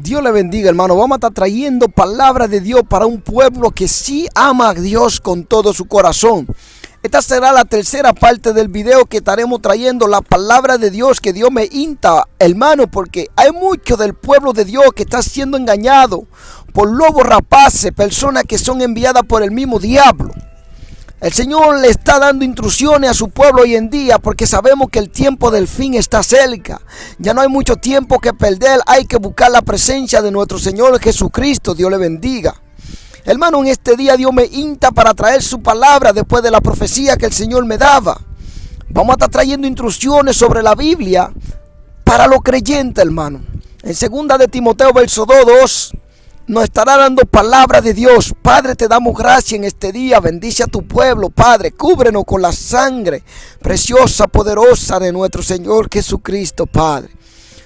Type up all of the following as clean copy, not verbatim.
Dios le bendiga, hermano. Vamos a estar trayendo palabra de Dios para un pueblo que sí ama a Dios con todo su corazón. Esta será la tercera parte del video que estaremos trayendo la palabra de Dios que Dios me insta, hermano, porque hay mucho del pueblo de Dios que está siendo engañado por lobos rapaces, personas que son enviadas por el mismo diablo. El Señor le está dando instrucciones a su pueblo hoy en día porque sabemos que el tiempo del fin está cerca. Ya no hay mucho tiempo que perder, hay que buscar la presencia de nuestro Señor Jesucristo. Dios le bendiga. Hermano, en este día Dios me insta para traer su palabra después de la profecía que el Señor me daba. Vamos a estar trayendo instrucciones sobre la Biblia para los creyentes, hermano. En 2 de Timoteo, verso 2, nos estará dando palabra de Dios. Padre, te damos gracias en este día. Bendice a tu pueblo, Padre. Cúbrenos con la sangre preciosa, poderosa de nuestro Señor Jesucristo, Padre.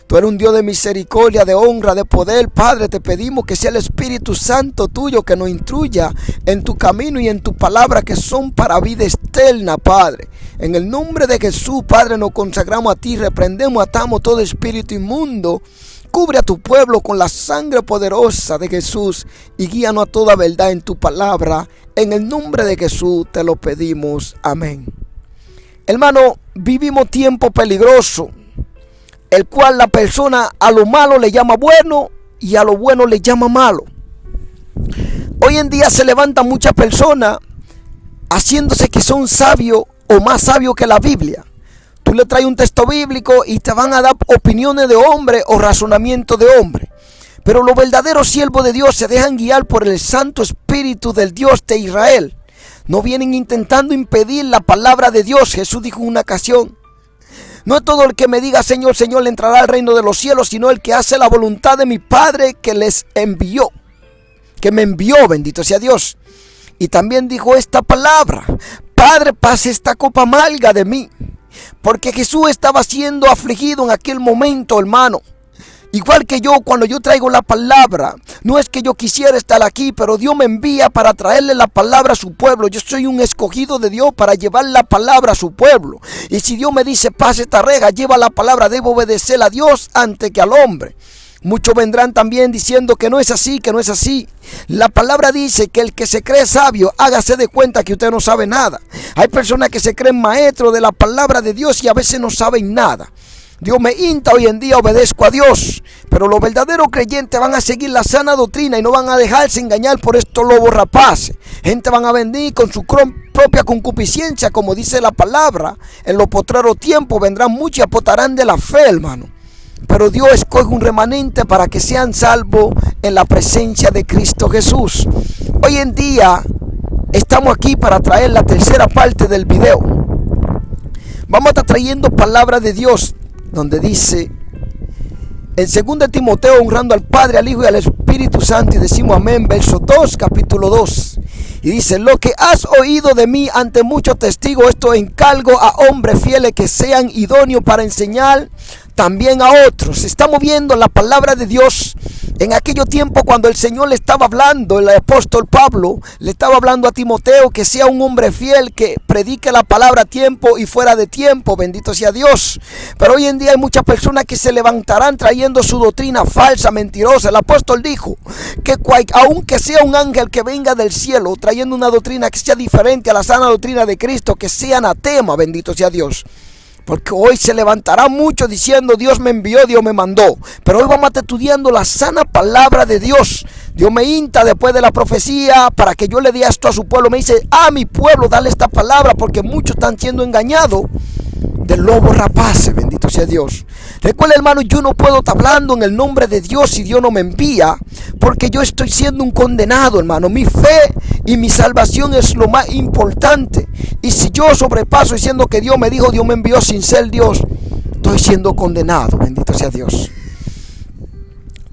Tú eres un Dios de misericordia, de honra, de poder, Padre. Te pedimos que sea el Espíritu Santo tuyo que nos instruya en tu camino y en tu palabra que son para vida eterna, Padre. En el nombre de Jesús, Padre, nos consagramos a ti. Reprendemos, atamos todo espíritu inmundo. Cubre a tu pueblo con la sangre poderosa de Jesús y guíanos a toda verdad en tu palabra. En el nombre de Jesús te lo pedimos. Amén. Hermano, vivimos tiempo peligroso, el cual la persona a lo malo le llama bueno y a lo bueno le llama malo. Hoy en día se levantan muchas personas haciéndose que son sabios o más sabios que la Biblia. Tú le traes un texto bíblico y te van a dar opiniones de hombre o razonamiento de hombre. Pero los verdaderos siervos de Dios se dejan guiar por el Santo Espíritu del Dios de Israel. No vienen intentando impedir la palabra de Dios. Jesús dijo en una ocasión: no es todo el que me diga Señor, Señor, le entrará al reino de los cielos, sino el que hace la voluntad de mi Padre que les envió, que me envió, bendito sea Dios. Y también dijo esta palabra: Padre, pase esta copa amarga de mí. Porque Jesús estaba siendo afligido en aquel momento, hermano. Igual que yo, cuando yo traigo la palabra, no es que yo quisiera estar aquí, pero Dios me envía para traerle la palabra a su pueblo. Yo soy un escogido de Dios para llevar la palabra a su pueblo. Y si Dios me dice, pase esta reja, lleva la palabra, debo obedecer a Dios antes que al hombre. Muchos vendrán también diciendo que no es así, que no es así. La palabra dice que el que se cree sabio, hágase de cuenta que usted no sabe nada. Hay personas que se creen maestros de la palabra de Dios y a veces no saben nada. Dios me insta hoy en día, obedezco a Dios. Pero los verdaderos creyentes van a seguir la sana doctrina y no van a dejarse engañar por estos lobos rapaces. Gente van a venir con su propia concupiscencia, como dice la palabra. En los postreros tiempos vendrán muchos y apotarán de la fe, hermano. Pero Dios escoge un remanente para que sean salvos en la presencia de Cristo Jesús. Hoy en día estamos aquí para traer la tercera parte del video. Vamos a estar trayendo palabra de Dios, donde dice en 2 de Timoteo, honrando al Padre, al Hijo y al Espíritu Santo, y decimos amén, verso 2, capítulo 2. Y dice: lo que has oído de mí ante muchos testigos, esto encargo a hombres fieles que sean idóneos para enseñar también a otros. Estamos viendo la palabra de Dios en aquellos tiempos cuando el Señor le estaba hablando, el apóstol Pablo le estaba hablando a Timoteo que sea un hombre fiel, que predique la palabra a tiempo y fuera de tiempo, bendito sea Dios. Pero hoy en día hay muchas personas que se levantarán trayendo su doctrina falsa, mentirosa. El apóstol dijo que aunque sea un ángel que venga del cielo trayendo una doctrina que sea diferente a la sana doctrina de Cristo, que sea anatema, bendito sea Dios. Porque hoy se levantará mucho diciendo Dios me envió, Dios me mandó. Pero hoy vamos a estar estudiando la sana palabra de Dios. Dios me insta después de la profecía para que yo le diga esto a su pueblo. Me dice: a mi pueblo dale esta palabra, porque muchos están siendo engañados del lobo rapaces, bendito sea Dios. Recuerda, hermano, yo no puedo estar hablando en el nombre de Dios si Dios no me envía, porque yo estoy siendo un condenado, hermano. Mi fe y mi salvación es lo más importante. Y si yo sobrepaso diciendo que Dios me dijo, Dios me envió sin ser Dios, estoy siendo condenado, bendito sea Dios.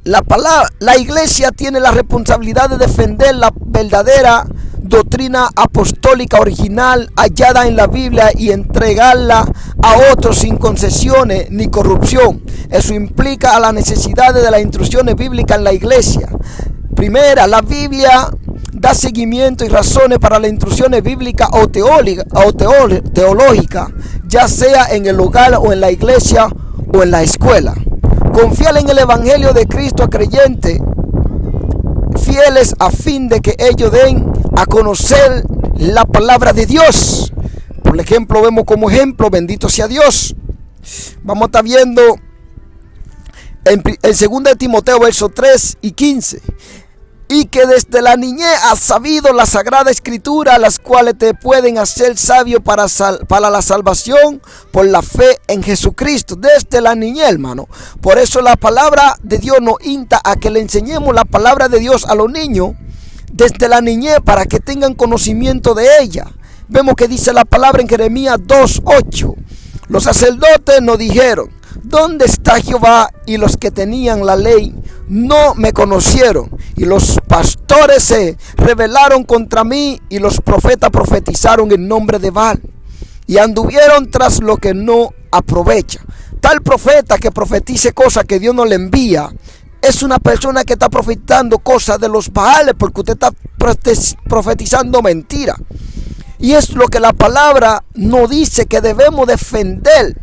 La iglesia tiene la responsabilidad de defender la verdadera doctrina apostólica original hallada en la Biblia y entregarla a otros sin concesiones ni corrupción. Eso implica a la necesidad de las instrucciones bíblicas en la iglesia. Primera, la Biblia da seguimiento y razones para las instrucciones bíblicas o teológicas, ya sea en el hogar o en la iglesia o en la escuela. confiar en el evangelio de Cristo a creyentes fieles a fin de que ellos den a conocer la palabra de Dios. Por ejemplo, vemos como ejemplo, bendito sea Dios. Vamos a estar viendo en 2 Timoteo versos 3 y 15. Y que desde la niñez has sabido la sagrada escritura, las cuales te pueden hacer sabio para la salvación por la fe en Jesucristo. Desde la niñez, hermano. Por eso la palabra de Dios nos insta a que le enseñemos la palabra de Dios a los niños desde la niñez para que tengan conocimiento de ella. Vemos que dice la palabra en Jeremías 2:8. Los sacerdotes nos dijeron: ¿dónde está Jehová? Y los que tenían la ley no me conocieron. Y los pastores se rebelaron contra mí, y los profetas profetizaron en nombre de Baal, y anduvieron tras lo que no aprovecha. Tal profeta que profetice cosas que Dios no le envía es una persona que está profetizando cosas de los Baales, porque usted está profetizando mentira. Y es lo que la palabra nos dice, que debemos defender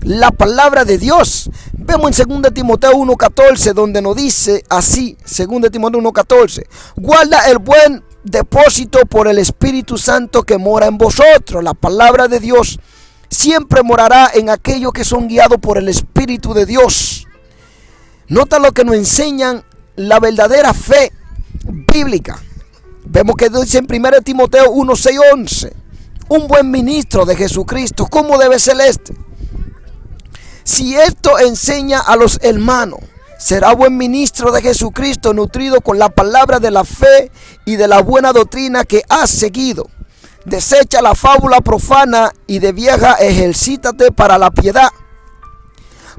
la palabra de Dios. Vemos en 2 Timoteo 1:14 donde nos dice así, 2 Timoteo 1:14: guarda el buen depósito por el Espíritu Santo que mora en vosotros. La palabra de Dios siempre morará en aquellos que son guiados por el Espíritu de Dios. Nota lo que nos enseñan la verdadera fe bíblica. Vemos que dice en 1 Timoteo 1:6-11: un buen ministro de Jesucristo, ¿cómo debe ser este? Si esto enseña a los hermanos, será buen ministro de Jesucristo, nutrido con la palabra de la fe y de la buena doctrina que has seguido. Desecha la fábula profana y de vieja ejercítate para la piedad.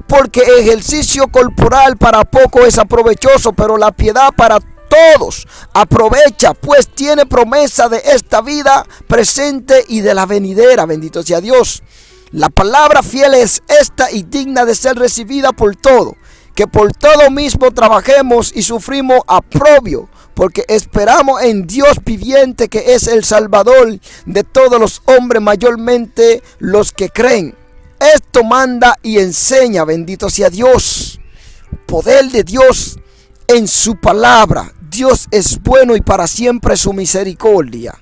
Porque ejercicio corporal para poco es aprovechoso, pero la piedad para todos aprovecha, pues tiene promesa de esta vida presente y de la venidera. Bendito sea Dios. La palabra fiel es esta y digna de ser recibida por todo, que por todo mismo trabajemos y sufrimos aprobio, porque esperamos en Dios viviente, que es el Salvador de todos los hombres, mayormente los que creen. Esto manda y enseña, bendito sea Dios. Poder de Dios en su palabra. Dios es bueno y para siempre su misericordia.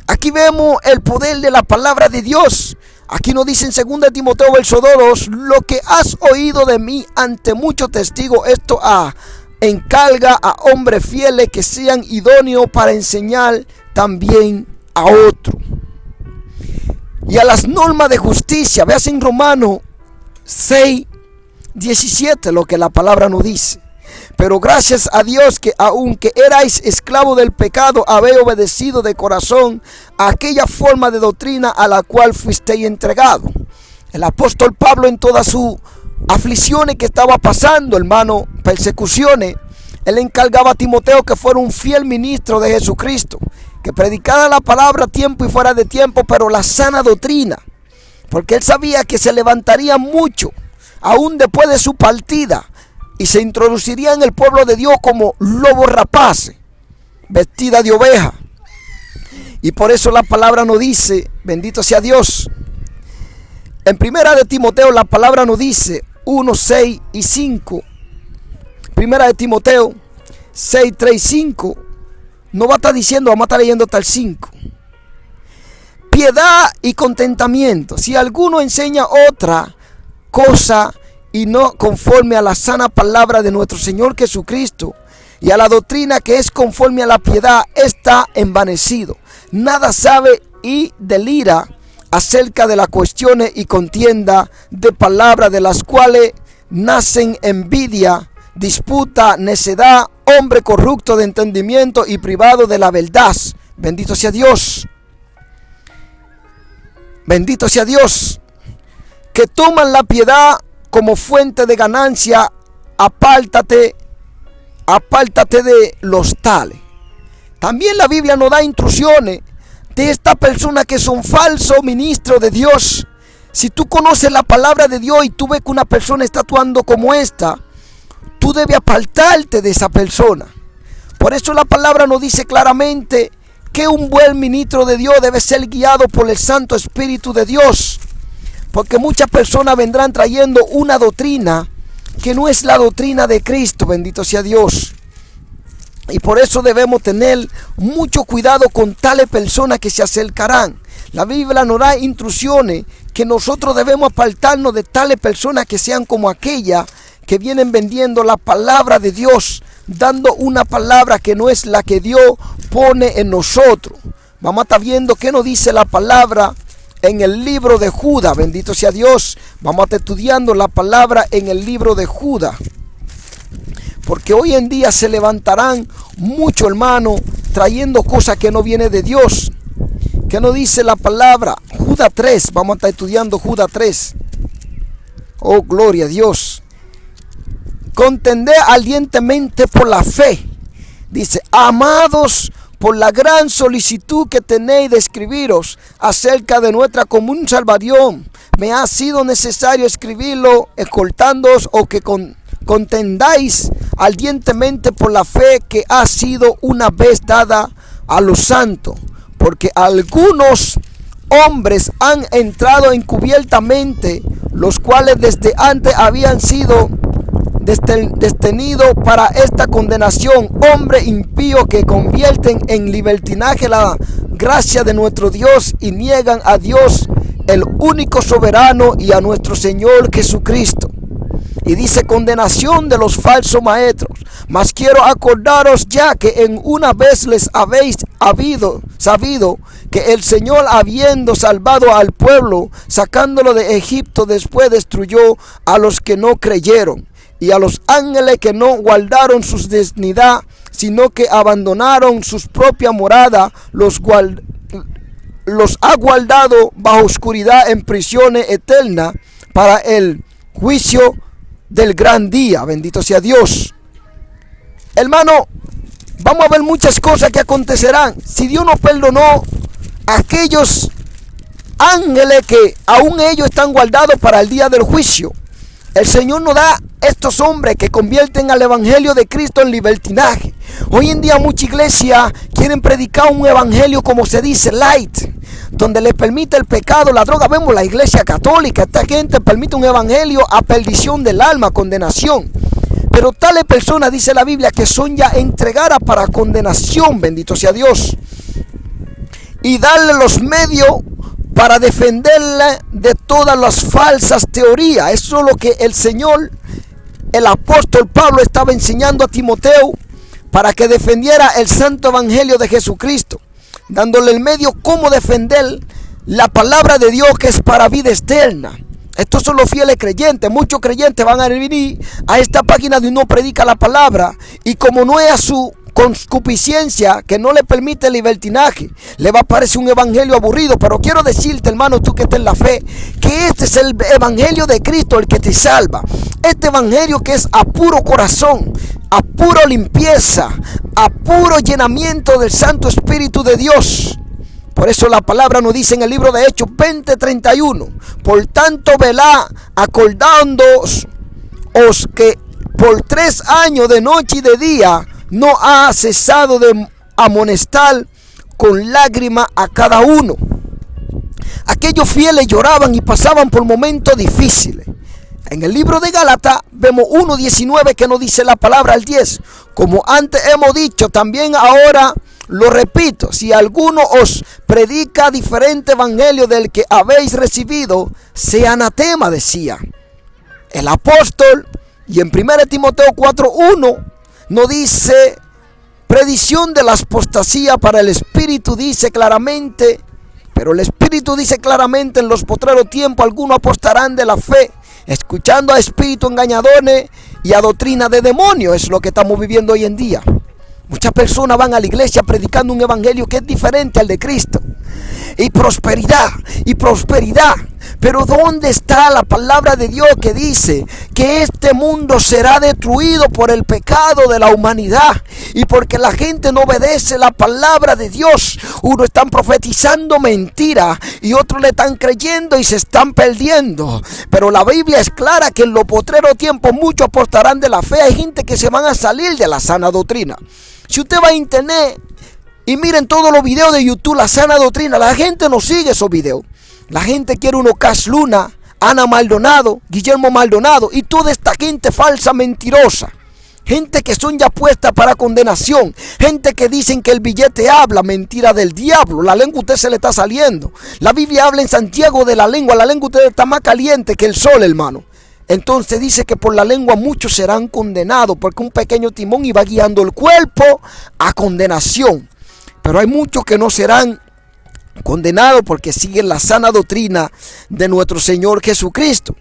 Aquí vemos el poder de la palabra de Dios. Aquí nos dice en 2 Timoteo verso 2: lo que has oído de mí ante muchos testigos, esto encarga a hombres fieles que sean idóneos para enseñar también a otro. Y a las normas de justicia, veas en Romanos 6:17 lo que la palabra nos dice: pero gracias a Dios que aunque erais esclavos del pecado, habéis obedecido de corazón a aquella forma de doctrina a la cual fuisteis entregados. El apóstol Pablo, en todas sus aflicciones que estaba pasando, hermano, persecuciones, él encargaba a Timoteo que fuera un fiel ministro de Jesucristo, que predicara la palabra a tiempo y fuera de tiempo, pero la sana doctrina, porque él sabía que se levantaría mucho aún después de su partida, y se introduciría en el pueblo de Dios como lobos rapaces, vestida de oveja. Y por eso la palabra nos dice, bendito sea Dios, en 1 de Timoteo la palabra nos dice 1:6-5. 1 de Timoteo 6:3-5 no va a estar diciendo, vamos a estar leyendo hasta el 5. Piedad y contentamiento. Si alguno enseña otra cosa y no conforme a la sana palabra de nuestro Señor Jesucristo y a la doctrina que es conforme a la piedad, está envanecido. Nada sabe y delira acerca de las cuestiones y contienda de palabras, de las cuales nacen envidia, disputa, necedad, hombre corrupto de entendimiento y privado de la verdad. Bendito sea Dios. Bendito sea Dios. Que toman la piedad como fuente de ganancia. Apártate de los tales. También la Biblia nos da instrucciones de estas personas que son falsos ministros de Dios. Si tú conoces la palabra de Dios y tú ves que una persona está actuando como esta, tú debes apartarte de esa persona. Por eso la palabra nos dice claramente que un buen ministro de Dios debe ser guiado por el Santo Espíritu de Dios. Porque muchas personas vendrán trayendo una doctrina que no es la doctrina de Cristo, bendito sea Dios. Y por eso debemos tener mucho cuidado con tales personas que se acercarán. La Biblia nos da instrucciones que nosotros debemos apartarnos de tales personas que sean como aquellas que vienen vendiendo la palabra de Dios, dando una palabra que no es la que Dios pone en nosotros. Vamos a estar viendo qué nos dice la palabra en el libro de Judas, bendito sea Dios. Vamos a estar estudiando la palabra en el libro de Judas. Porque hoy en día se levantarán muchos hermanos trayendo cosas que no vienen de Dios. ¿Qué nos dice la palabra? Judas 3, vamos a estar estudiando Judas 3. Oh, gloria a Dios. Contended ardientemente por la fe. Dice, amados, por la gran solicitud que tenéis de escribiros acerca de nuestra común salvación, me ha sido necesario escribirlo, exhortándoos o que contendáis ardientemente por la fe que ha sido una vez dada a los santos, porque algunos hombres han entrado encubiertamente, los cuales desde antes habían sido destenidos para esta condenación, hombres impíos que convierten en libertinaje la gracia de nuestro Dios y niegan a Dios, el único soberano, y a nuestro Señor Jesucristo. Y dice, condenación de los falsos maestros. Mas quiero acordaros ya que en una vez les habéis sabido que el Señor, habiendo salvado al pueblo, sacándolo de Egipto, después destruyó a los que no creyeron, y a los ángeles que no guardaron su dignidad, sino que abandonaron sus propias moradas, los ha guardado bajo oscuridad en prisiones eternas para el juicio del gran día. Bendito sea Dios. Hermano, vamos a ver muchas cosas que acontecerán. Si Dios nos perdonó a aquellos ángeles que aún ellos están guardados para el día del juicio, el Señor nos da estos hombres que convierten al evangelio de Cristo en libertinaje. Hoy en día muchas iglesias quieren predicar un evangelio, como se dice, light, donde le permite el pecado, la droga. Vemos la iglesia católica, esta gente permite un evangelio a perdición del alma, condenación. Pero tales personas, dice la Biblia, que son ya entregadas para condenación, bendito sea Dios, y darle los medios para defenderle de todas las falsas teorías. Eso es lo que el Señor, el apóstol Pablo, estaba enseñando a Timoteo para que defendiera el santo evangelio de Jesucristo, dándole el medio cómo defender la palabra de Dios, que es para vida eterna. Estos son los fieles creyentes. Muchos creyentes van a venir a esta página donde uno predica la palabra, y como no es a su concupiscencia, que no le permite el libertinaje, le va a parecer un evangelio aburrido. Pero quiero decirte, hermano, tú que estás en la fe, que este es el evangelio de Cristo, el que te salva. Este evangelio que es a puro corazón, a pura limpieza, a puro llenamiento del Santo Espíritu de Dios. Por eso la palabra nos dice en el libro de Hechos 20:31, por tanto velad, acordándoos que por 3 años de noche y de día no ha cesado de amonestar con lágrimas a cada uno. Aquellos fieles lloraban y pasaban por momentos difíciles. En el libro de Gálatas vemos 1:19 que nos dice la palabra al 10. Como antes hemos dicho, también ahora lo repito, si alguno os predica diferente evangelio del que habéis recibido, sea anatema, decía el apóstol. Y en 1 Timoteo 4:1 nos dice, predicción de la apostasía para el Espíritu, dice claramente, pero el Espíritu dice claramente, en los postreros tiempos algunos apostarán de la fe, escuchando a espíritus engañadores y a doctrina de demonios. Es lo que estamos viviendo hoy en día. Muchas personas van a la iglesia predicando un evangelio que es diferente al de Cristo. Y prosperidad, y prosperidad. Pero ¿dónde está la palabra de Dios que dice que este mundo será destruido por el pecado de la humanidad? Y porque la gente no obedece la palabra de Dios. Uno están profetizando mentira y otros le están creyendo y se están perdiendo. Pero la Biblia es clara que en los postreros tiempos muchos apostarán de la fe. Hay gente que se van a salir de la sana doctrina. Si usted va a internet y miren todos los videos de YouTube, la sana doctrina, la gente no sigue esos videos. La gente quiere uno Cash Luna, Ana Maldonado, Guillermo Maldonado y toda esta gente falsa, mentirosa. Gente que son ya puestas para condenación. Gente que dicen que el billete habla, mentira del diablo. La lengua a usted se le está saliendo. La Biblia habla en Santiago de la lengua. La lengua a usted está más caliente que el sol, hermano. Entonces dice que por la lengua muchos serán condenados, porque un pequeño timón iba guiando el cuerpo a condenación. Pero hay muchos que no serán condenados porque siguen la sana doctrina de nuestro Señor Jesucristo.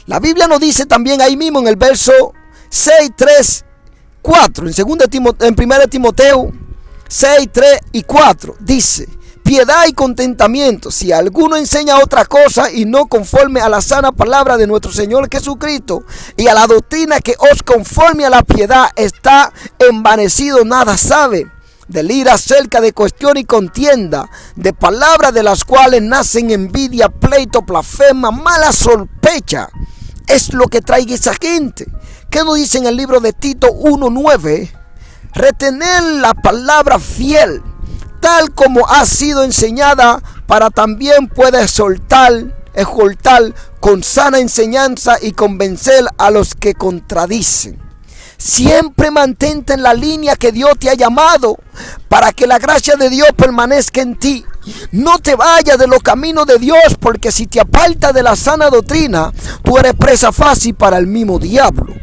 La Biblia nos dice también ahí mismo en el verso 6, 3, 4, en 1 Timoteo 6, 3 y 4, dice: piedad y contentamiento, si alguno enseña otra cosa y no conforme a la sana palabra de nuestro Señor Jesucristo y a la doctrina que os conforme a la piedad, está envanecido, nada sabe. Delira acerca de cuestión y contienda, de palabras de las cuales nacen envidia, pleito, blasfema, mala sospecha. Es lo que trae esa gente. ¿Qué nos dice en el libro de Tito 1:9? Retener la palabra fiel, tal como ha sido enseñada, para también puede exhortar con sana enseñanza y convencer a los que contradicen. Siempre mantente en la línea que Dios te ha llamado, para que la gracia de Dios permanezca en ti. No te vayas de los caminos de Dios, porque si te apartas de la sana doctrina, tú eres presa fácil para el mismo diablo.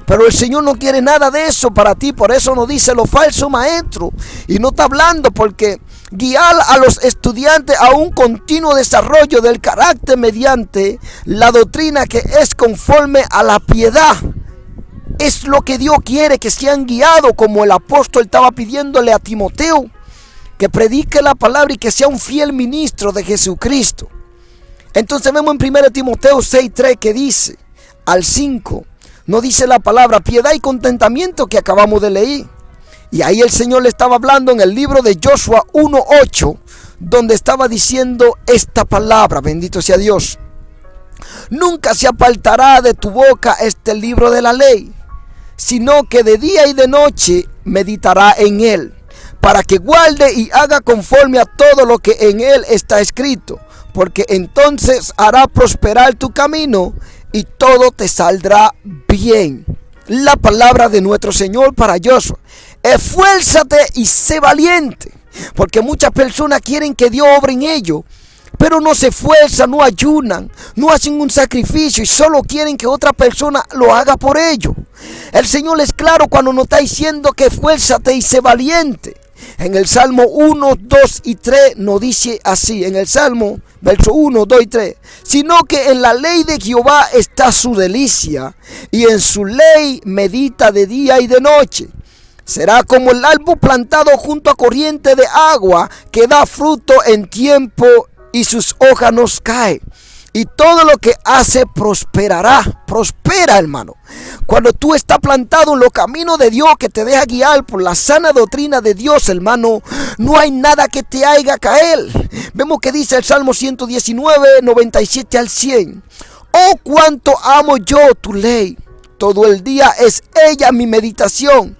Pero el Señor no quiere nada de eso para ti. Por eso nos dice los falsos maestros. Y no está hablando porque guiar a los estudiantes a un continuo desarrollo del carácter mediante la doctrina que es conforme a la piedad. Es lo que Dios quiere, que sean guiados, como el apóstol estaba pidiéndole a Timoteo, que predique la palabra y que sea un fiel ministro de Jesucristo. Entonces vemos en 1 Timoteo 6:3 que dice al 5, no dice la palabra piedad y contentamiento que acabamos de leer. Y ahí el Señor le estaba hablando en el libro de Joshua 1:8, donde estaba diciendo esta palabra, bendito sea Dios: nunca se apartará de tu boca este libro de la ley, sino que de día y de noche meditará en él, para que guarde y haga conforme a todo lo que en él está escrito, porque entonces hará prosperar tu camino y todo te saldrá bien. La palabra de nuestro Señor para Joshua: esfuérzate y sé valiente, porque muchas personas quieren que Dios obre en ellos, pero no se esfuerzan, no ayunan, no hacen un sacrificio y solo quieren que otra persona lo haga por ellos. El Señor es claro cuando nos está diciendo que esfuérzate y sé valiente. En el Salmo 1, 2 y 3 nos dice así, en el Salmo, verso 1, 2 y 3: sino que en la ley de Jehová está su delicia, y en su ley medita de día y de noche. Será como el árbol plantado junto a corriente de agua, que da fruto en tiempo y sus hojas no caen, y todo lo que hace prosperará. Prospera, hermano. Cuando tú estás plantado en los caminos de Dios, que te deja guiar por la sana doctrina de Dios, hermano, no hay nada que te haga caer. Vemos que dice el Salmo 119, 97 al 100: oh, cuánto amo yo tu ley, todo el día es ella mi meditación.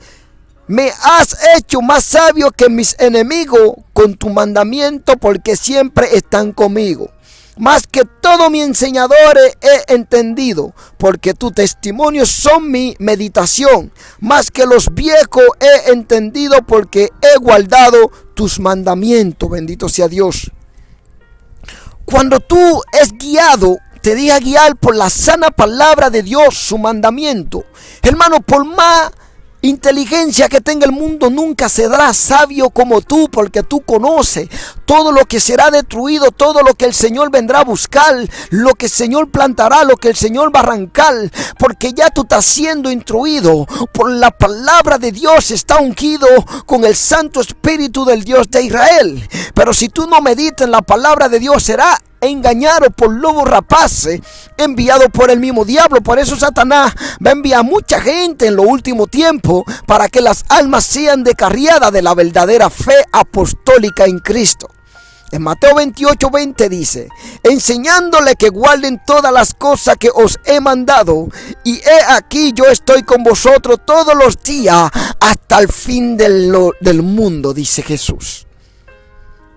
Me has hecho más sabio que mis enemigos con tu mandamiento, porque siempre están conmigo. Más que todo mi enseñadores he entendido, porque tus testimonios son mi meditación. Más que los viejos he entendido, porque he guardado tus mandamientos. Bendito sea Dios. Cuando tú es guiado, te deja guiar por la sana palabra de Dios, su mandamiento. Hermano, por más inteligencia que tenga el mundo, nunca será sabio como tú, porque tú conoces todo lo que será destruido, todo lo que el Señor vendrá a buscar, lo que el Señor plantará, lo que el Señor va a arrancar, porque ya tú estás siendo instruido por la palabra de Dios, está ungido con el Santo Espíritu del Dios de Israel. Pero si tú no meditas en la palabra de Dios, será engañado por lobos rapaces, enviado por el mismo diablo. Por eso Satanás va a enviar a mucha gente en los últimos tiempos, para que las almas sean descarriadas de la verdadera fe apostólica en Cristo. En Mateo 28:20 dice: enseñándole que guarden todas las cosas que os he mandado, y he aquí yo estoy con vosotros todos los días hasta el fin del mundo, dice Jesús.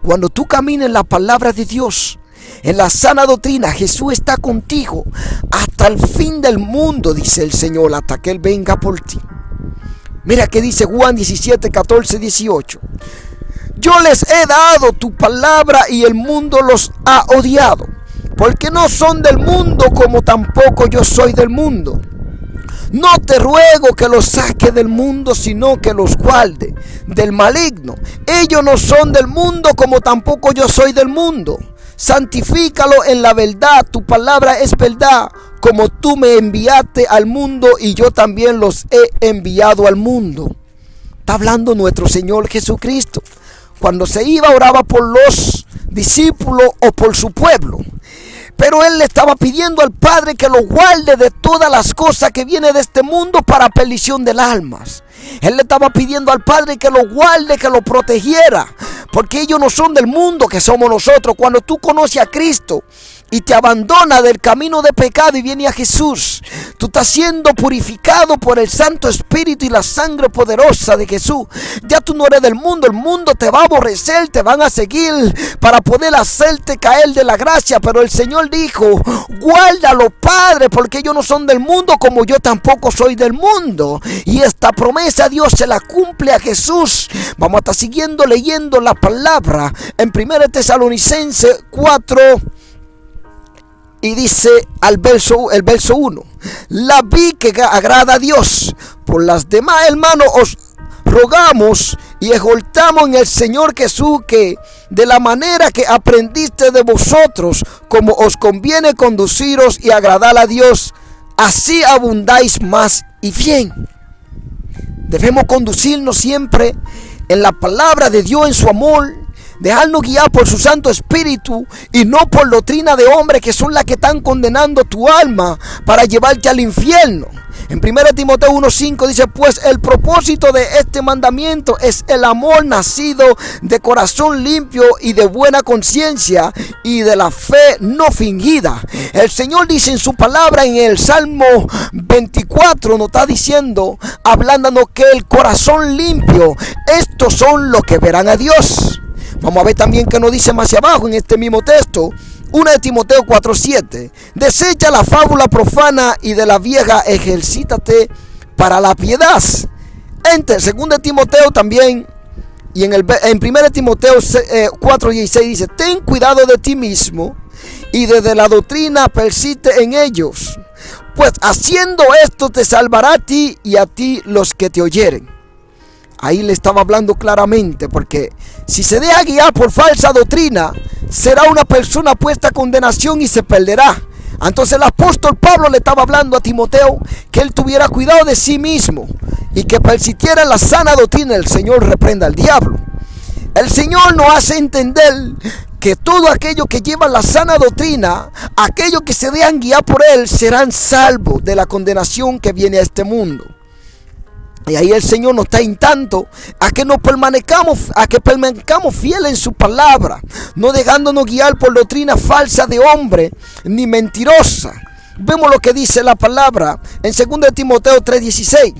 Cuando tú caminas en la palabra de Dios, en la sana doctrina. Jesús está contigo hasta el fin del mundo, dice el Señor, hasta que Él venga por ti. Mira que dice Juan 17, 14, 18. Yo les he dado tu palabra y el mundo los ha odiado, porque no son del mundo como tampoco yo soy del mundo. No te ruego que los saque del mundo, sino que los guarde del maligno. Ellos no son del mundo como tampoco yo soy del mundo. Santifícalo en la verdad, tu palabra es verdad. Como tú me enviaste al mundo y yo también los he enviado al mundo. Está hablando nuestro Señor Jesucristo. Cuando se iba, oraba por los discípulos o por su pueblo. Pero Él le estaba pidiendo al Padre que lo guarde de todas las cosas que vienen de este mundo para perdición del almas. Él le estaba pidiendo al Padre que lo guarde, que lo protegiera. Porque ellos no son del mundo que somos nosotros. Cuando tú conoces a Cristo y te abandonas del camino de pecado y vienes a Jesús, tú estás siendo purificado por el Santo Espíritu y la sangre poderosa de Jesús. Ya tú no eres del mundo. El mundo te va a aborrecer, te van a seguir para poder hacerte caer de la gracia. Pero el Señor dijo: guárdalo, Padre, porque ellos no son del mundo como yo tampoco soy del mundo. Y esta promesa Dios se la cumple a Jesús. Vamos a estar siguiendo leyendo la palabra en 1 Tesalonicenses 4. Y dice el verso 1: la vi que agrada a Dios. Por las demás, hermanos, os rogamos y exhortamos en el Señor Jesús que de la manera que aprendiste de vosotros, como os conviene conduciros y agradar a Dios, así abundáis más y bien. Debemos conducirnos siempre en la palabra de Dios, en su amor, dejarnos guiar por su Santo Espíritu y no por doctrina de hombres que son las que están condenando tu alma para llevarte al infierno. En 1 Timoteo 1:5 dice: pues el propósito de este mandamiento es el amor nacido de corazón limpio y de buena conciencia y de la fe no fingida. El Señor dice en su palabra en el Salmo 24, nos está diciendo, hablándonos que el corazón limpio, estos son los que verán a Dios. Vamos a ver también que nos dice más hacia abajo en este mismo texto, 1 de Timoteo 4:7. Desecha la fábula profana y de la vieja ejercítate para la piedad. En 2 de Timoteo también, y en 1 Timoteo 4:16 dice: ten cuidado de ti mismo y desde la doctrina persiste en ellos, pues haciendo esto te salvará a ti y a ti los que te oyeren. Ahí le estaba hablando claramente, porque si se deja guiar por falsa doctrina, será una persona puesta a condenación y se perderá. Entonces el apóstol Pablo le estaba hablando a Timoteo que él tuviera cuidado de sí mismo y que persistiera en la sana doctrina. El Señor reprenda al diablo. El Señor nos hace entender que todo aquello que lleva la sana doctrina, aquellos que se dejan guiar por Él, serán salvos de la condenación que viene a este mundo. Y ahí el Señor nos está instando a que permanezcamos fieles en su palabra, no dejándonos guiar por doctrina falsa de hombre ni mentirosa. Vemos lo que dice la palabra en 2 de Timoteo 3:16.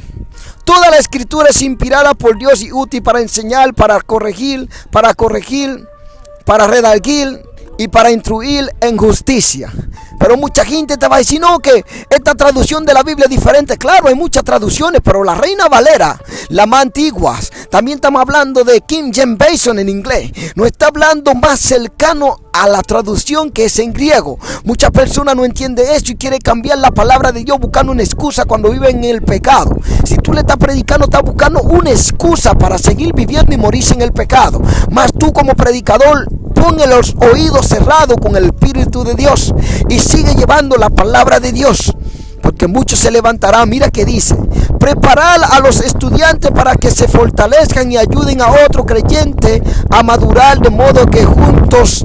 Toda la escritura es inspirada por Dios y útil para enseñar, para corregir, para redarguir y para instruir en justicia. Pero mucha gente te va a decir: no, que esta traducción de la Biblia es diferente. Claro, hay muchas traducciones, pero la Reina Valera, la más antigua, también estamos hablando de King James Version en inglés, nos está hablando más cercano a la traducción que es en griego. Muchas personas no entienden eso y quieren cambiar la palabra de Dios buscando una excusa cuando viven en el pecado. Si tú le estás predicando, estás buscando una excusa para seguir viviendo y morirse en el pecado. Mas tú, como predicador, pon los oídos cerrados con el Espíritu de Dios y sigue llevando la palabra de Dios, porque muchos se levantarán. Mira que dice: preparar a los estudiantes para que se fortalezcan y ayuden a otro creyente a madurar, de modo que juntos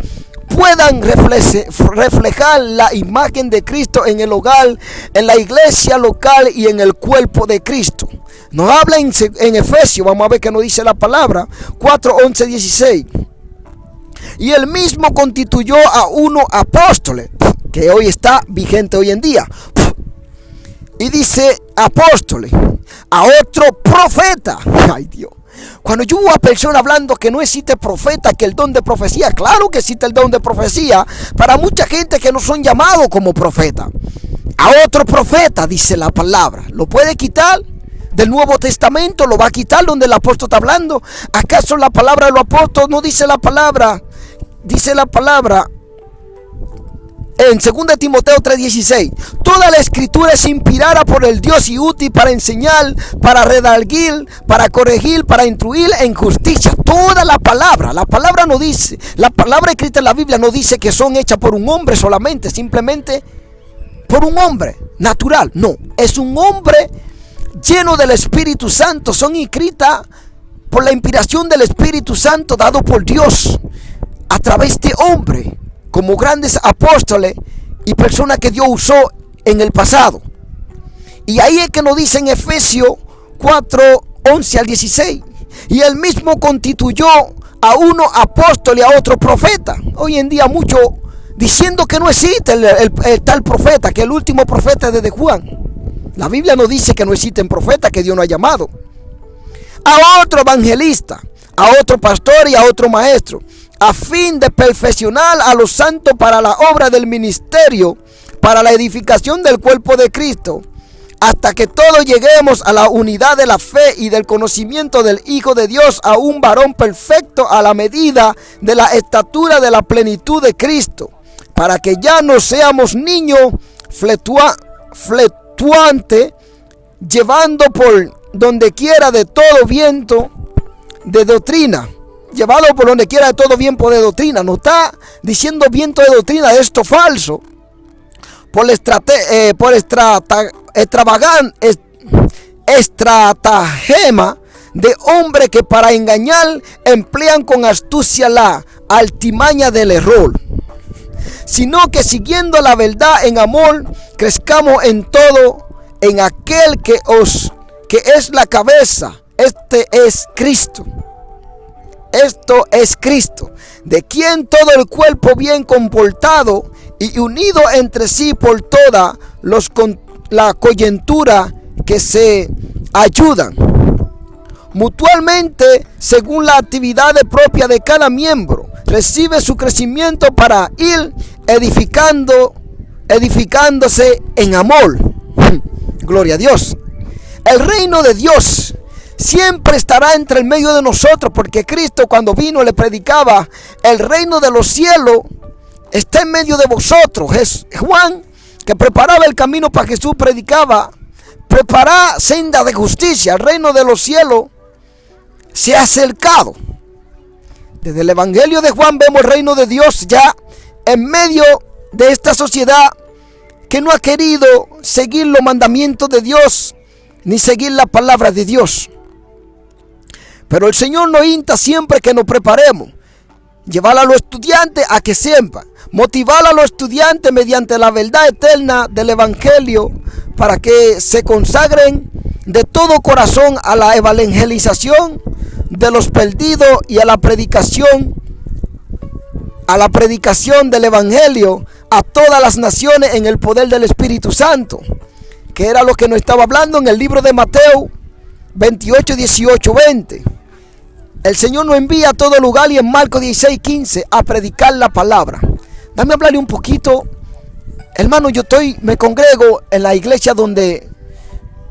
puedan reflejar la imagen de Cristo en el hogar, en la iglesia local y en el cuerpo de Cristo. Nos habla en Efesios, vamos a ver qué nos dice la palabra, 4:11-16. Y él mismo constituyó a uno apóstoles, que hoy está vigente hoy en día. Y dice apóstoles, a otro profeta, ay Dios, Cuando yo veo a personas hablando que no existe profeta, que el don de profecía, claro que existe el don de profecía para mucha gente que no son llamados como profeta. A otro profeta, dice la palabra, ¿lo puede quitar? Del Nuevo Testamento, ¿lo va a quitar donde el apóstol está hablando? ¿Acaso la palabra de los apóstoles no dice la palabra? Dice la palabra en 2 Timoteo 3:16, toda la escritura es inspirada por el Dios y útil para enseñar, para redarguir, para corregir, para instruir en justicia. Toda la palabra no dice, la palabra escrita en la Biblia no dice que son hechas por un hombre solamente, simplemente por un hombre natural. No, es un hombre lleno del Espíritu Santo, son escritas por la inspiración del Espíritu Santo dado por Dios a través de hombre, como grandes apóstoles y personas que Dios usó en el pasado. Y ahí es que nos dice en Efesios 4:11 al 16, y él mismo constituyó a uno apóstol y a otro profeta. Hoy en día muchos diciendo que no existe el tal profeta, que el último profeta es desde Juan. La Biblia no dice que no existen profetas que Dios no ha llamado. A otro evangelista, a otro pastor y a otro maestro, a fin de perfeccionar a los santos para la obra del ministerio, para la edificación del cuerpo de Cristo, hasta que todos lleguemos a la unidad de la fe y del conocimiento del Hijo de Dios, a un varón perfecto a la medida de la estatura de la plenitud de Cristo, para que ya no seamos niños fluctuantes, llevando por donde quiera de todo viento de doctrina. Llevado por donde quiera de todo viento de doctrina. No está diciendo viento de doctrina, esto falso. Por estratagema de hombre que para engañar emplean con astucia la altimaña del error. Sino que siguiendo la verdad en amor, crezcamos en todo en aquel que es la cabeza. Este es Cristo. Esto es Cristo, de quien todo el cuerpo bien comportado y unido entre sí por toda la coyuntura que se ayudan mutuamente según la actividad propia de cada miembro, recibe su crecimiento para ir edificándose en amor. Gloria a Dios. El reino de Dios siempre estará entre el medio de nosotros, porque Cristo cuando vino le predicaba el reino de los cielos está en medio de vosotros. Es Juan, que preparaba el camino para Jesús, predicaba: preparad senda de justicia, el reino de los cielos se ha acercado. Desde el evangelio de Juan vemos el reino de Dios ya en medio de esta sociedad que no ha querido seguir los mandamientos de Dios ni seguir la palabra de Dios. Pero el Señor nos insta siempre que nos preparemos, llevar a los estudiantes a que sepan, motivar a los estudiantes mediante la verdad eterna del evangelio para que se consagren de todo corazón a la evangelización de los perdidos y a la predicación del evangelio a todas las naciones en el poder del Espíritu Santo, que era lo que nos estaba hablando en el libro de Mateo 28, 18, 20. El Señor nos envía a todo lugar, y en Marcos 16, 15 a predicar la palabra. Dame hablarle un poquito, hermano. Me congrego en la iglesia donde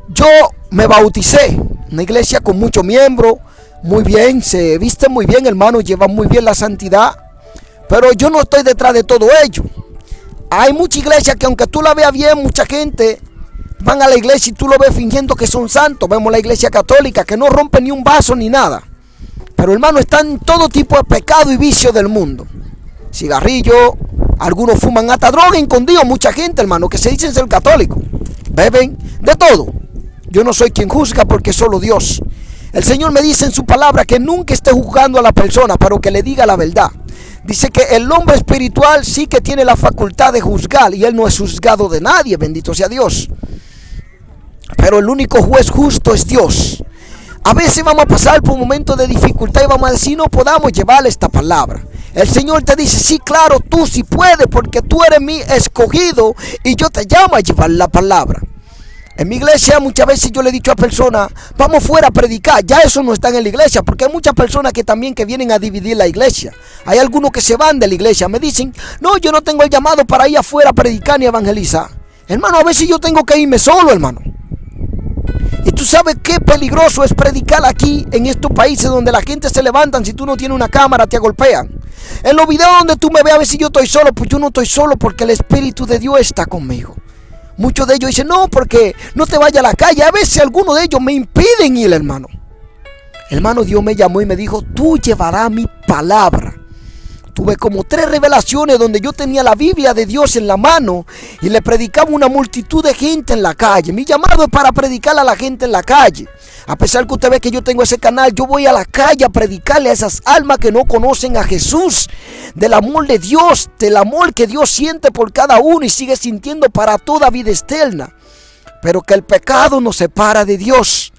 yo me bauticé, una iglesia con muchos miembros, muy bien, se viste muy bien, hermano, llevan muy bien la santidad, pero yo no estoy detrás de todo ello. Hay mucha iglesia que aunque tú la veas bien, mucha gente van a la iglesia y tú lo ves fingiendo que son santos. Vemos la iglesia católica que no rompe ni un vaso ni nada, pero hermano, están todo tipo de pecado y vicio del mundo. Cigarrillo, algunos fuman hasta droga escondido, mucha gente, hermano, que se dicen ser católicos, beben de todo. Yo no soy quien juzga, porque solo Dios. El Señor me dice en su palabra que nunca esté juzgando a la persona, pero que le diga la verdad. Dice que el hombre espiritual sí que tiene la facultad de juzgar, y él no es juzgado de nadie, bendito sea Dios. Pero el único juez justo es Dios. A veces vamos a pasar por momentos de dificultad y vamos a decir: no podamos llevar esta palabra. El Señor te dice: sí, claro, tú sí puedes, porque tú eres mi escogido y yo te llamo a llevar la palabra. En mi iglesia muchas veces yo le he dicho a personas, vamos fuera a predicar. Ya eso no está en la iglesia, porque hay muchas personas que también que vienen a dividir la iglesia. Hay algunos que se van de la iglesia, me dicen, no, yo no tengo el llamado para ir afuera a predicar ni a evangelizar. Hermano, a veces yo tengo que irme solo, hermano. Y tú sabes qué peligroso es predicar aquí en estos países donde la gente se levantan, si tú no tienes una cámara te golpean. En los videos donde tú me ves a ver si yo estoy solo, pues yo no estoy solo porque el Espíritu de Dios está conmigo. Muchos de ellos dicen, no, porque no te vayas a la calle. A veces algunos de ellos me impiden ir, hermano. Hermano, Dios me llamó y me dijo, tú llevarás mi palabra. Tuve como 3 revelaciones donde yo tenía la Biblia de Dios en la mano y le predicaba a una multitud de gente en la calle. Mi llamado es para predicarle a la gente en la calle. A pesar que usted ve que yo tengo ese canal, yo voy a la calle a predicarle a esas almas que no conocen a Jesús, del amor de Dios, del amor que Dios siente por cada uno y sigue sintiendo para toda vida eterna. Pero que el pecado nos separa de Dios.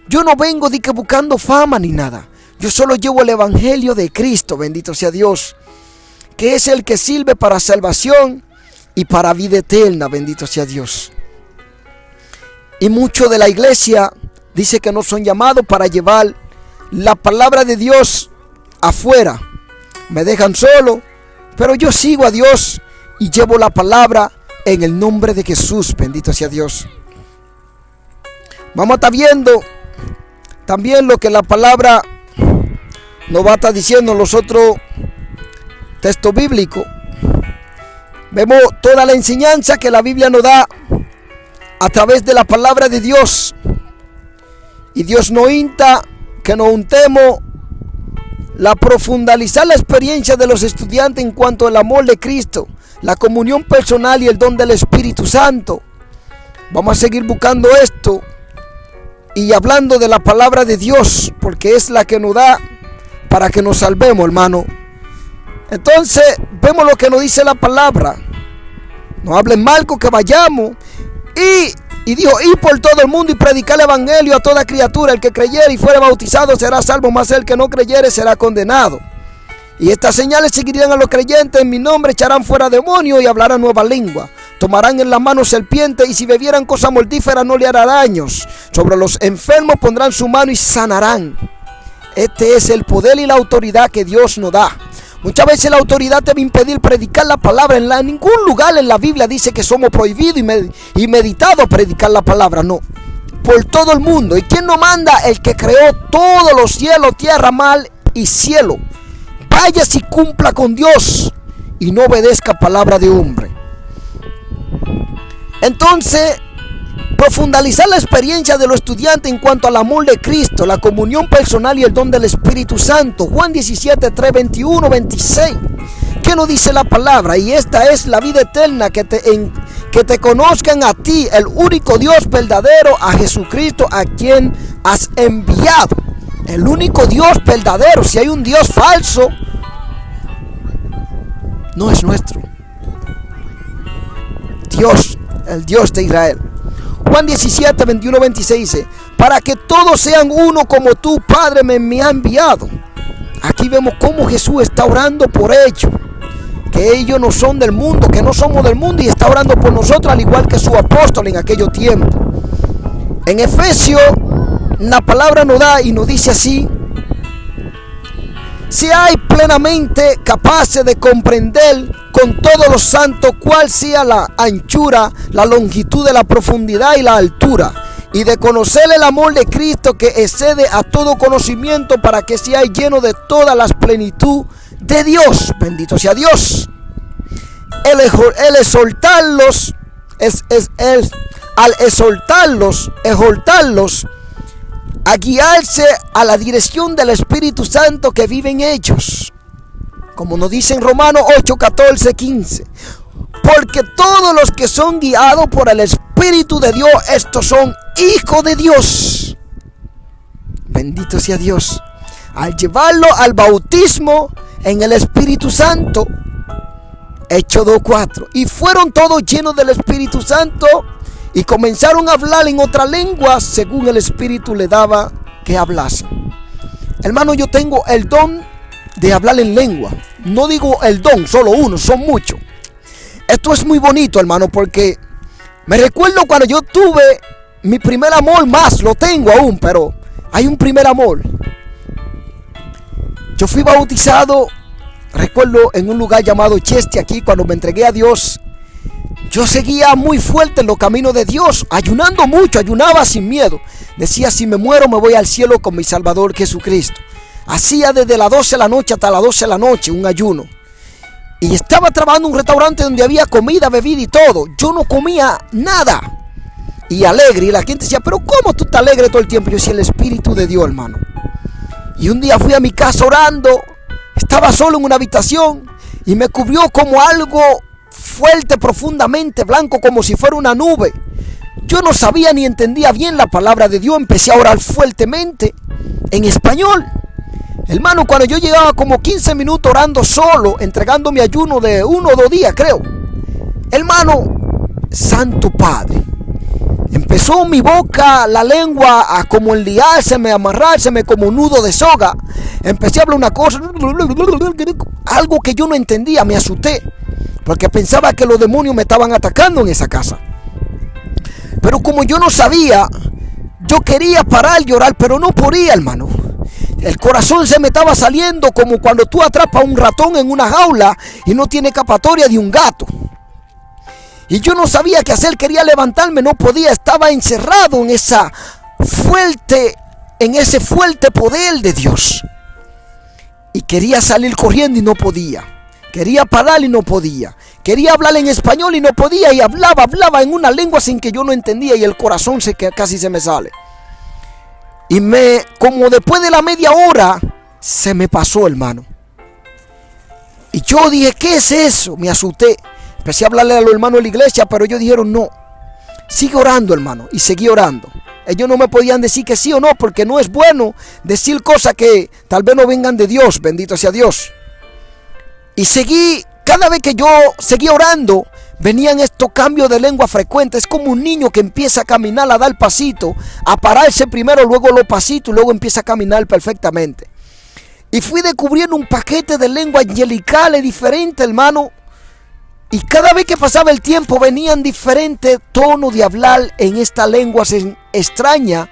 Yo no vengo de que buscando fama ni nada. Yo solo llevo el evangelio de Cristo, bendito sea Dios, que es el que sirve para salvación y para vida eterna, bendito sea Dios. Y muchos de la iglesia dice que no son llamados para llevar la palabra de Dios afuera. Me dejan solo, pero yo sigo a Dios y llevo la palabra en el nombre de Jesús, bendito sea Dios. Vamos a estar viendo también lo que la palabra nos va a estar diciendo en los otros textos bíblicos. Vemos toda la enseñanza que la Biblia nos da a través de la palabra de Dios. Y Dios nos insta que nos untemos la profundizar la experiencia de los estudiantes en cuanto al amor de Cristo, la comunión personal y el don del Espíritu Santo. Vamos a seguir buscando esto y hablando de la palabra de Dios, porque es la que nos da para que nos salvemos, hermano. Entonces vemos lo que nos dice la palabra. Nos habla en Marcos que vayamos y dijo, ir por todo el mundo y predicar el evangelio a toda criatura. El que creyere y fuere bautizado será salvo, mas el que no creyere será condenado. Y estas señales seguirían a los creyentes: en mi nombre echarán fuera demonios y hablarán nueva lengua. Tomarán en las manos serpientes y si bebieran cosa mortífera no le hará daños. Sobre los enfermos pondrán su mano y sanarán. Este es el poder y la autoridad que Dios nos da. Muchas veces la autoridad te va a impedir predicar la palabra. En ningún lugar en la Biblia dice que somos prohibidos y meditados a predicar la palabra. No, por todo el mundo. ¿Y quién nos manda? El que creó todos los cielos, tierra, mar y cielo. Vaya si cumpla con Dios y no obedezca palabra de hombre. Entonces, profundizar la experiencia de los estudiantes en cuanto al amor de Cristo, la comunión personal y el don del Espíritu Santo. Juan 17, 3, 21, 26. ¿Qué nos dice la palabra? Y esta es la vida eterna, que te conozcan a ti, el único Dios verdadero, a Jesucristo, a quien has enviado. El único Dios verdadero. Si hay un Dios falso, no es nuestro. Dios, el Dios de Israel. Juan 17, 21, 26 dice, para que todos sean uno como tú, Padre, me ha enviado. Aquí vemos cómo Jesús está orando por ellos, que ellos no son del mundo, que no somos del mundo, y está orando por nosotros al igual que su apóstol en aquellos tiempos. En Efesios la palabra nos da y nos dice así: seáis plenamente capaces de comprender con todos los santos cuál sea la anchura, la longitud, de la profundidad y la altura, y de conocer el amor de Cristo que excede a todo conocimiento, para que seáis llenos de toda la plenitud de Dios. Bendito sea Dios. El exhortarlos, al exhortarlos a guiarse a la dirección del Espíritu Santo que vive en ellos, como nos dice en Romanos 8, 14, 15. Porque todos los que son guiados por el Espíritu de Dios, estos son hijos de Dios. Bendito sea Dios. Al llevarlo al bautismo en el Espíritu Santo, Hechos 2, 4, y fueron todos llenos del Espíritu Santo y comenzaron a hablar en otra lengua según el Espíritu le daba que hablasen. Hermano, yo tengo el don de hablar en lengua. No digo el don, solo uno, son muchos. Esto es muy bonito, hermano, porque Me recuerdo cuando yo tuve mi primer amor, más lo tengo aún, pero hay un primer amor. Yo fui bautizado, recuerdo, en un lugar llamado Cheste, aquí. Cuando me entregué a Dios, yo seguía muy fuerte en los caminos de Dios, ayunando mucho, ayunaba sin miedo. Decía, si me muero me voy al cielo con mi Salvador Jesucristo. Hacía desde las 12 de la noche hasta las 12 de la noche un ayuno. Y estaba trabajando en un restaurante donde había comida, bebida y todo. Yo no comía nada. Y alegre. Y la gente decía, pero ¿cómo tú estás alegre todo el tiempo? Yo decía, el Espíritu de Dios, hermano. Y un día fui a mi casa orando. Estaba solo en una habitación. Y me cubrió como algo fuerte, profundamente blanco, como si fuera una nube. Yo no sabía ni entendía bien la palabra de Dios. Empecé a orar fuertemente en español. Hermano, cuando yo llegaba como 15 minutos orando solo, entregando mi ayuno de 1 o 2 días, creo. Hermano, Santo Padre, empezó mi boca, la lengua a como enliárseme, a amarrárseme como un nudo de soga. Empecé a hablar una cosa, algo que yo no entendía. Me asusté, porque pensaba que los demonios me estaban atacando en esa casa. Pero como yo no sabía, yo quería parar y orar, pero no podía, hermano. El corazón se me estaba saliendo como cuando tú atrapas a un ratón en una jaula y no tiene escapatoria de un gato. Y yo no sabía qué hacer, quería levantarme, no podía, estaba encerrado en ese fuerte poder de Dios. Y quería salir corriendo y no podía. Quería parar y no podía. Quería hablar en español y no podía. Y hablaba en una lengua sin que yo no entendía, y el corazón casi se me sale. Y como después de la media hora, se me pasó, hermano. Y yo dije, ¿qué es eso? Me asusté. Empecé a hablarle a los hermanos de la iglesia, pero ellos dijeron, no, sigue orando, hermano. Y seguí orando. Ellos no me podían decir que sí o no, porque no es bueno decir cosas que tal vez no vengan de Dios. Bendito sea Dios. Y seguí, cada vez que yo seguía orando, venían estos cambios de lengua frecuentes. Es como un niño que empieza a caminar, a dar pasito, a pararse primero, luego los pasitos, y luego empieza a caminar perfectamente. Y fui descubriendo un paquete de lengua angelicales diferente, hermano. Y cada vez que pasaba el tiempo, venían diferentes tonos de hablar en esta lengua extraña,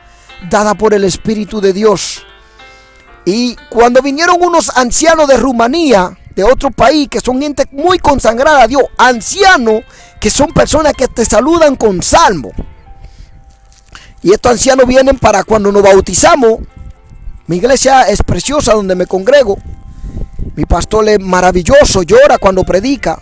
dada por el Espíritu de Dios. Y cuando vinieron unos ancianos de Rumanía, de otro país, que son gente muy consagrada a Dios, ancianos, que son personas que te saludan con salmo. Y estos ancianos vienen para cuando nos bautizamos. Mi iglesia es preciosa donde me congrego. Mi pastor es maravilloso, llora cuando predica.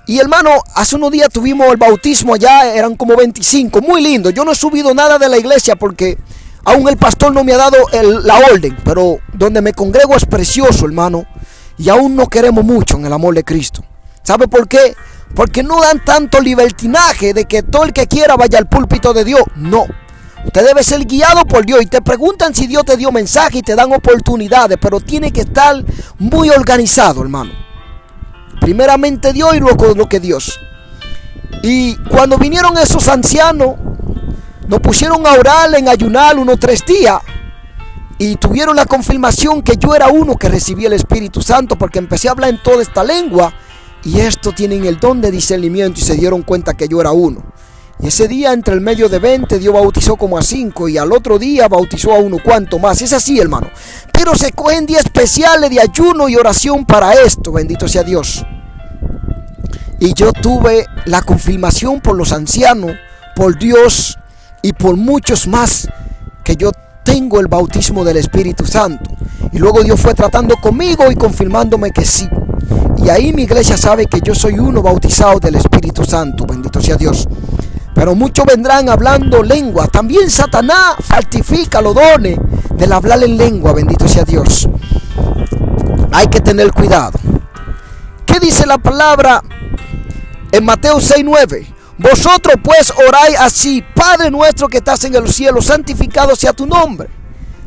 Y hermano, hace unos días tuvimos el bautismo allá, eran como 25, muy lindo. Yo no he subido nada de la iglesia porque aún el pastor no me ha dado la orden, pero donde me congrego es precioso, hermano. Y aún no queremos mucho en el amor de Cristo. ¿Sabe por qué? Porque no dan tanto libertinaje de que todo el que quiera vaya al púlpito de Dios. No. Usted debe ser guiado por Dios. Y te preguntan si Dios te dio mensaje y te dan oportunidades. Pero tiene que estar muy organizado, hermano. Primeramente Dios y luego lo que Dios. Y cuando vinieron esos ancianos, nos pusieron a orar, en ayunar unos 3 días. Y tuvieron la confirmación que yo era uno que recibía el Espíritu Santo, porque empecé a hablar en toda esta lengua. Y estos tienen el don de discernimiento y se dieron cuenta que yo era uno. Y ese día, entre el medio de 20, Dios bautizó como a 5. Y al otro día bautizó a uno cuanto más. Es así, hermano. Pero se cogen días especiales de ayuno y oración para esto. Bendito sea Dios. Y yo tuve la confirmación por los ancianos, por Dios y por muchos más, que yo tengo el bautismo del Espíritu Santo. Y luego Dios fue tratando conmigo y confirmándome que sí. Y ahí mi iglesia sabe que yo soy uno bautizado del Espíritu Santo. Bendito sea Dios. Pero muchos vendrán hablando lengua. También Satanás falsifica los dones del hablar en lengua. Bendito sea Dios. Hay que tener cuidado. ¿Qué dice la palabra en Mateo 6:9? Vosotros pues oráis así: Padre nuestro que estás en el cielo, santificado sea tu nombre.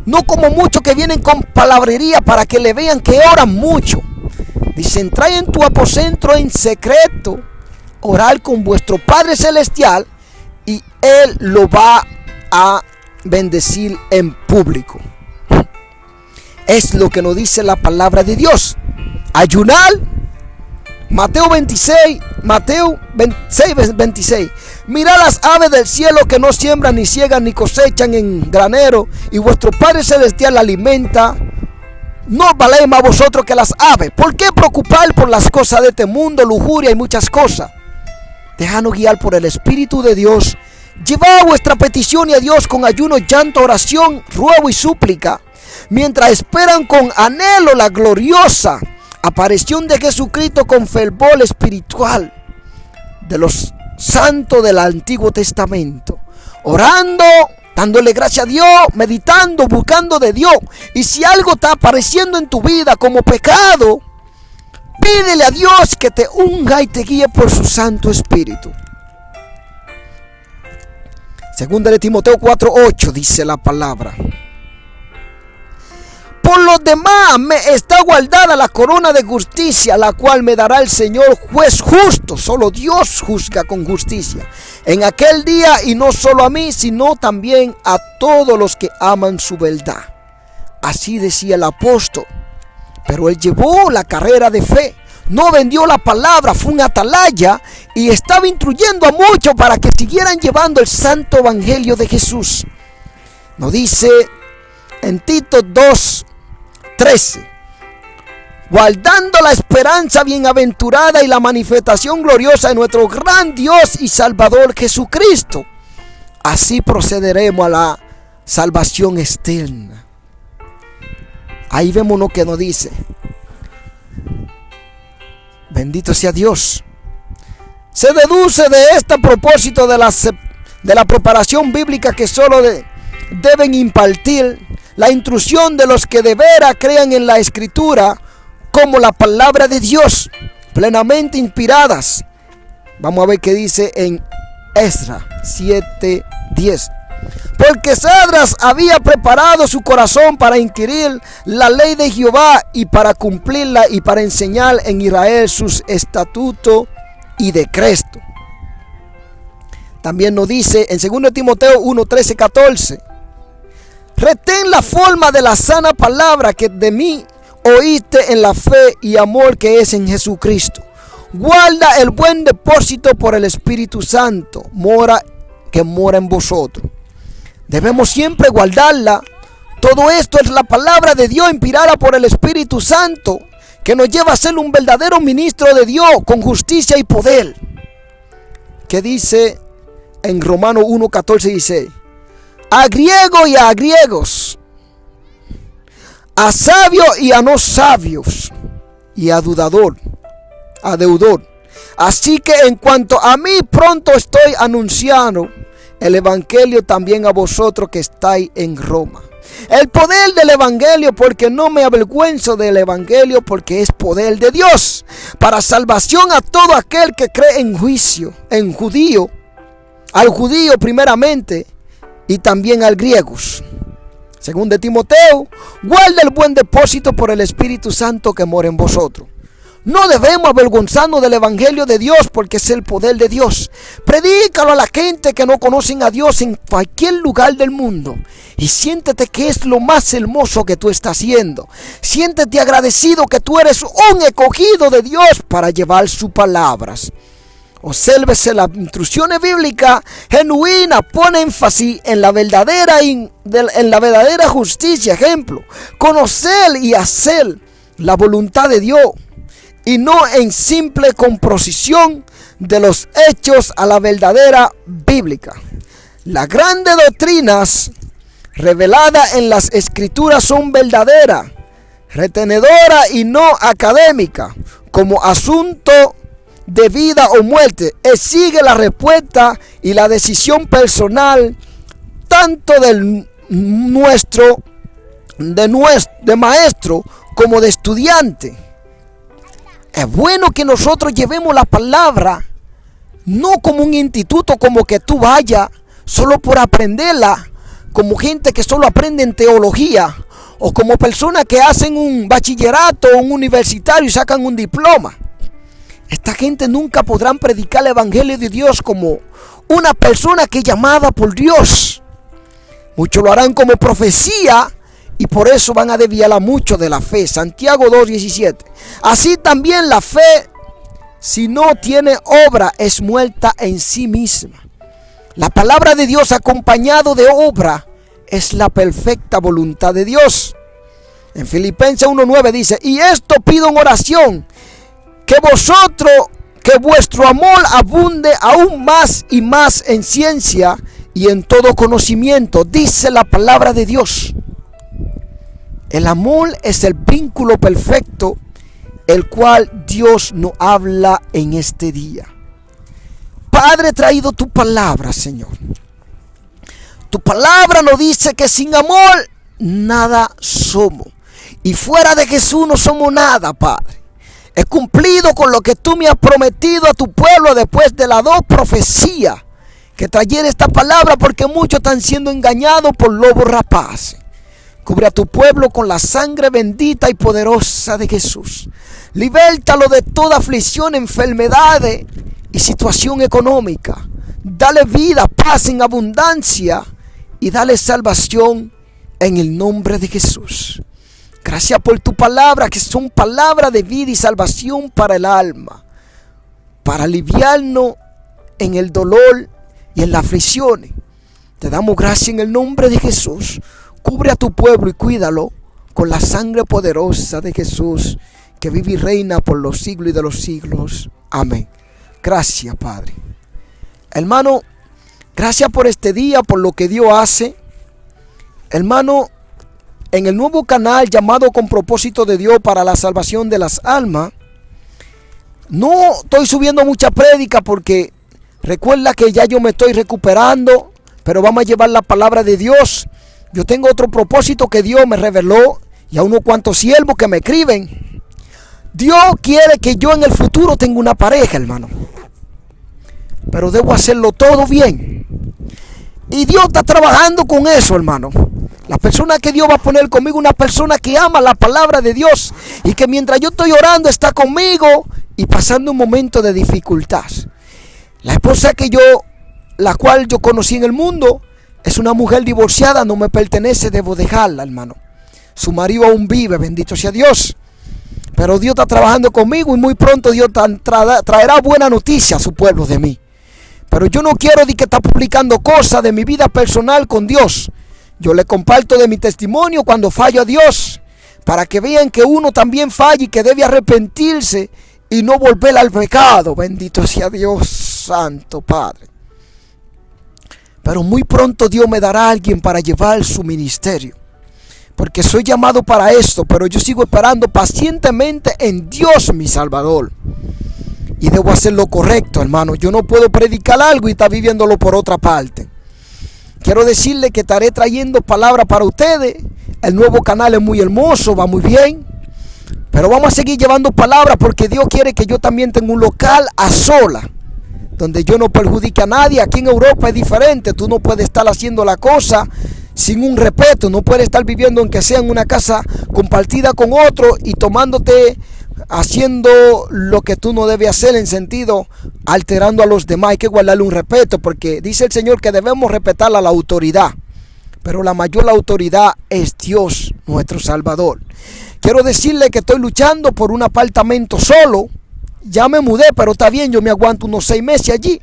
No como muchos que vienen con palabrería para que le vean que oran mucho. Dicen: trae en tu aposento en secreto, orar con vuestro Padre celestial, y Él lo va a bendecir en público. Es lo que nos dice la palabra de Dios. Ayunar, Mateo 26, 26. Mirad las aves del cielo que no siembran, ni ciegan, ni cosechan en granero, y vuestro Padre Celestial alimenta. ¿No valéis más vosotros que las aves? ¿Por qué preocupar por las cosas de este mundo, lujuria y muchas cosas? Dejanos guiar por el Espíritu de Dios. Llevad vuestra petición a Dios con ayuno, llanto, oración, ruego y súplica, mientras esperan con anhelo la gloriosa aparición de Jesucristo con fervor espiritual de los santos del Antiguo Testamento, orando, dándole gracias a Dios, meditando, buscando de Dios. Y si algo está apareciendo en tu vida como pecado, pídele a Dios que te unja y te guíe por su Santo Espíritu. Segunda de Timoteo 4:8 dice la palabra: por los demás me está guardada la corona de justicia, la cual me dará el Señor juez justo. Solo Dios juzga con justicia en aquel día, y no solo a mí, sino también a todos los que aman su verdad. Así decía el apóstol. Pero él llevó la carrera de fe, no vendió la palabra, fue un atalaya y estaba instruyendo a muchos para que siguieran llevando el santo evangelio de Jesús. Nos dice en Tito 2:13: guardando la esperanza bienaventurada y la manifestación gloriosa de nuestro gran Dios y Salvador Jesucristo. Así procederemos a la salvación externa. Ahí vemos lo que nos dice. Bendito sea Dios. Se deduce de este propósito de la preparación bíblica que solo deben impartir la instrucción de los que de veras crean en la Escritura como la palabra de Dios, plenamente inspiradas. Vamos a ver qué dice en Esdras 7:10. Porque Esdras había preparado su corazón para inquirir la ley de Jehová y para cumplirla, y para enseñar en Israel sus estatutos y decretos. También nos dice en 2 Timoteo 1:13-14: retén la forma de la sana palabra que de mí oíste en la fe y amor que es en Jesucristo. Guarda el buen depósito por el Espíritu Santo, que mora en vosotros. Debemos siempre guardarla. Todo esto es la palabra de Dios inspirada por el Espíritu Santo, que nos lleva a ser un verdadero ministro de Dios con justicia y poder. Que dice en Romanos 1:14-16: a griego y a griegos, a sabios y a no sabios, y a deudor. Así que en cuanto a mí, pronto estoy anunciando el evangelio también a vosotros que estáis en Roma. El poder del evangelio, porque no me avergüenzo del evangelio, porque es poder de Dios para salvación a todo aquel que cree en juicio, al judío primeramente, y también al griego. Según de Timoteo: guarda el buen depósito por el Espíritu Santo que mora en vosotros. No debemos avergonzarnos del evangelio de Dios, porque es el poder de Dios. Predícalo a la gente que no conocen a Dios en cualquier lugar del mundo. Y siéntete que es lo más hermoso que tú estás haciendo. Siéntete agradecido que tú eres un escogido de Dios para llevar sus palabras. Obsérvese las instrucciones bíblicas genuinas, pone énfasis en la verdadera justicia. Ejemplo, conocer y hacer la voluntad de Dios, y no en simple composición de los hechos a la verdadera bíblica. Las grandes doctrinas reveladas en las Escrituras son verdaderas, retenedoras y no académicas, como asunto de vida o muerte. Exige la respuesta y la decisión personal tanto de maestro como de estudiante. Es bueno que nosotros llevemos la palabra no como un instituto, como que tú vayas solo por aprenderla, como gente que solo aprende en teología, o como personas que hacen un bachillerato o un universitario y sacan un diploma. Esta gente nunca podrán predicar el evangelio de Dios como una persona que es llamada por Dios. Muchos lo harán como profecía, y por eso van a desviarla mucho de la fe. Santiago 2:17. Así también la fe si no tiene obra, es muerta en sí misma. La palabra de Dios acompañado de obra es la perfecta voluntad de Dios. En Filipenses 1:9 dice: y esto pido en oración, que vuestro amor abunde aún más y más en ciencia y en todo conocimiento. Dice la palabra de Dios. El amor es el vínculo perfecto, el cual Dios nos habla en este día. Padre, he traído tu palabra, Señor. Tu palabra nos dice que sin amor nada somos. Y fuera de Jesús no somos nada, Padre. He cumplido con lo que tú me has prometido a tu pueblo después de las 2 profecías que trayera esta palabra, porque muchos están siendo engañados por lobos rapaces. Cubre a tu pueblo con la sangre bendita y poderosa de Jesús. Libértalo de toda aflicción, enfermedades y situación económica. Dale vida, paz en abundancia y dale salvación en el nombre de Jesús. Gracias por tu palabra, que son palabras de vida y salvación para el alma, para aliviarnos en el dolor y en las aflicciones. Te damos gracias en el nombre de Jesús. Cubre a tu pueblo y cuídalo con la sangre poderosa de Jesús, que vive y reina por los siglos y de los siglos. Amén. Gracias, Padre. Hermano, gracias por este día, por lo que Dios hace. Hermano, en el nuevo canal llamado Con Propósito de Dios para la Salvación de las Almas, no estoy subiendo mucha prédica porque recuerda que ya yo me estoy recuperando, pero vamos a llevar la palabra de Dios. Yo tengo otro propósito que Dios me reveló y a unos cuantos siervos que me escriben. Dios quiere que yo en el futuro tenga una pareja, hermano, pero debo hacerlo todo bien. Y Dios está trabajando con eso, hermano. La persona que Dios va a poner conmigo, una persona que ama la palabra de Dios y que mientras yo estoy orando está conmigo y pasando un momento de dificultad. La esposa la cual yo conocí en el mundo, es una mujer divorciada, no me pertenece, debo dejarla, hermano. Su marido aún vive, bendito sea Dios. Pero Dios está trabajando conmigo y muy pronto Dios traerá buena noticia a su pueblo de mí. Pero yo no quiero que estar publicando cosas de mi vida personal con Dios. Yo le comparto de mi testimonio cuando fallo a Dios, para que vean que uno también falla y que debe arrepentirse y no volver al pecado. Bendito sea Dios, Santo Padre. Pero muy pronto Dios me dará a alguien para llevar su ministerio, porque soy llamado para esto, pero yo sigo esperando pacientemente en Dios mi Salvador. Y debo hacer lo correcto, hermano. Yo no puedo predicar algo y estar viviéndolo por otra parte. Quiero decirle que estaré trayendo palabras para ustedes. El nuevo canal es muy hermoso, va muy bien. Pero vamos a seguir llevando palabras porque Dios quiere que yo también tenga un local a sola, donde yo no perjudique a nadie. Aquí en Europa es diferente. Tú no puedes estar haciendo la cosa sin un respeto. No puedes estar viviendo aunque sea en una casa compartida con otro y haciendo lo que tú no debes hacer, en sentido alterando a los demás. Hay que guardarle un respeto, porque dice el Señor que debemos respetar a la autoridad, pero la mayor autoridad es Dios, nuestro Salvador. Quiero decirle que estoy luchando por un apartamento solo. Ya me mudé, pero está bien, yo me aguanto unos 6 meses allí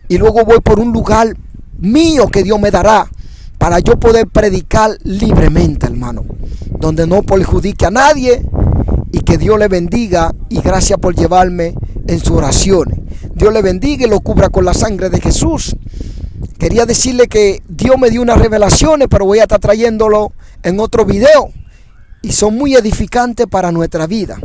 y luego voy por un lugar mío que Dios me dará para yo poder predicar libremente, hermano, donde no perjudique a nadie. Y que Dios le bendiga y gracias por llevarme en sus oraciones. Dios le bendiga y lo cubra con la sangre de Jesús. Quería decirle que Dios me dio unas revelaciones, pero voy a estar trayéndolo en otro video. Y son muy edificantes para nuestra vida.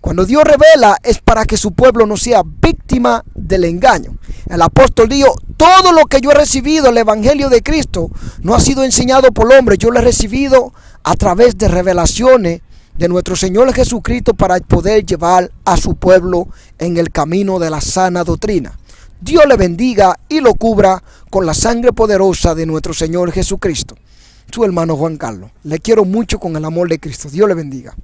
Cuando Dios revela es para que su pueblo no sea víctima del engaño. El apóstol dijo: todo lo que yo he recibido, el evangelio de Cristo, no ha sido enseñado por hombres. Yo lo he recibido a través de revelaciones de nuestro Señor Jesucristo para poder llevar a su pueblo en el camino de la sana doctrina. Dios le bendiga y lo cubra con la sangre poderosa de nuestro Señor Jesucristo. Su hermano Juan Carlos. Le quiero mucho con el amor de Cristo. Dios le bendiga.